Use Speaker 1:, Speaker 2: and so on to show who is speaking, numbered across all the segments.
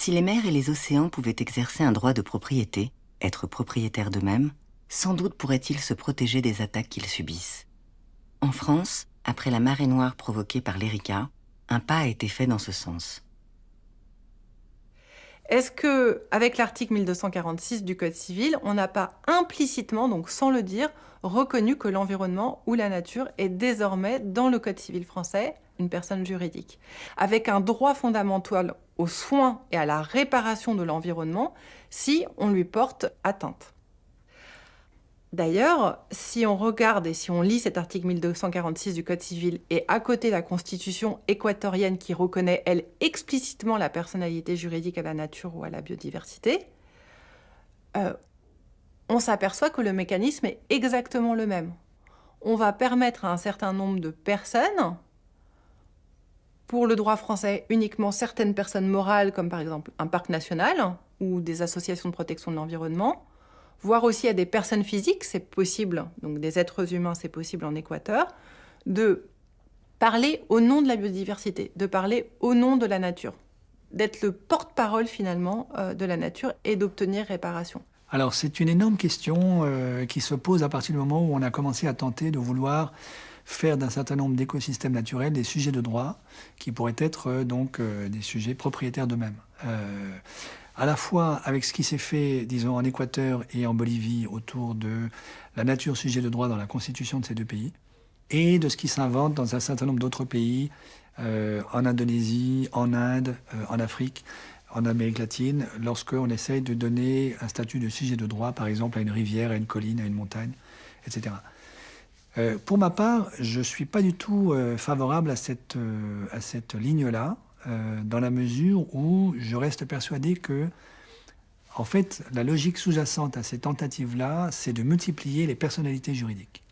Speaker 1: Si les mers et les océans pouvaient exercer un droit de propriété, être propriétaires d'eux-mêmes, sans doute pourraient-ils se protéger des attaques qu'ils subissent. En France, après la marée noire provoquée par l'Erika, un pas a été fait dans ce sens.
Speaker 2: Est-ce que, avec l'article 1246 du Code civil, on n'a pas implicitement, donc sans le dire, reconnu que l'environnement ou la nature est désormais, dans le Code civil français, une personne juridique, avec un droit fondamental aux soins et à la réparation de l'environnement si on lui porte atteinte? D'ailleurs, si on regarde et si on lit cet article 1246 du Code civil et à côté la Constitution équatorienne qui reconnaît, elle, explicitement la personnalité juridique à la nature ou à la biodiversité, on s'aperçoit que le mécanisme est exactement le même. On va permettre à un certain nombre de personnes, pour le droit français, uniquement certaines personnes morales, comme par exemple un parc national ou des associations de protection de l'environnement, voire aussi à des personnes physiques, c'est possible, donc des êtres humains, c'est possible en Équateur, de parler au nom de la biodiversité, de parler au nom de la nature, d'être le porte-parole finalement de la nature et d'obtenir réparation.
Speaker 3: Alors c'est une énorme question qui se pose à partir du moment où on a commencé à tenter de vouloir faire d'un certain nombre d'écosystèmes naturels des sujets de droit qui pourraient être des sujets propriétaires d'eux-mêmes. À la fois avec ce qui s'est fait, disons, en Équateur et en Bolivie autour de la nature sujet de droit dans la constitution de ces deux pays, et de ce qui s'invente dans un certain nombre d'autres pays, en Indonésie, en Inde, en Afrique, en Amérique latine, lorsqu'on essaye de donner un statut de sujet de droit, par exemple, à une rivière, à une colline, à une montagne, etc. Pour ma part, je ne suis pas du tout favorable à cette ligne-là, dans la mesure où je reste persuadé que, en fait, la logique sous-jacente à ces tentatives-là, c'est de multiplier les personnalités juridiques.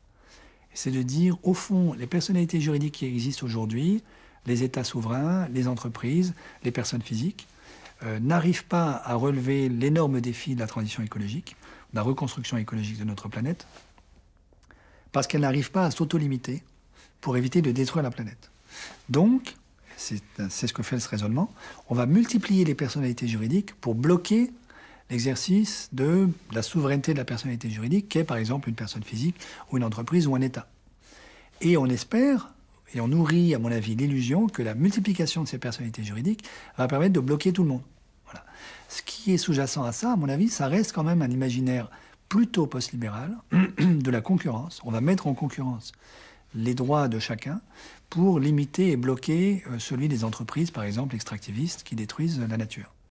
Speaker 3: C'est de dire, au fond, les personnalités juridiques qui existent aujourd'hui, les États souverains, les entreprises, les personnes physiques, n'arrivent pas à relever l'énorme défi de la transition écologique, de la reconstruction écologique de notre planète, parce qu'elles n'arrivent pas à s'auto-limiter pour éviter de détruire la planète. Donc, c'est ce que fait ce raisonnement, on va multiplier les personnalités juridiques pour bloquer l'exercice de la souveraineté de la personnalité juridique, qui est par exemple une personne physique ou une entreprise ou un État. Et on espère, et on nourrit à mon avis l'illusion que la multiplication de ces personnalités juridiques va permettre de bloquer tout le monde. Voilà. Ce qui est sous-jacent à ça, à mon avis, ça reste quand même un imaginaire plutôt post-libéral de la concurrence. On va mettre en concurrence les droits de chacun pour limiter et bloquer celui des entreprises, par exemple extractivistes, qui détruisent la nature.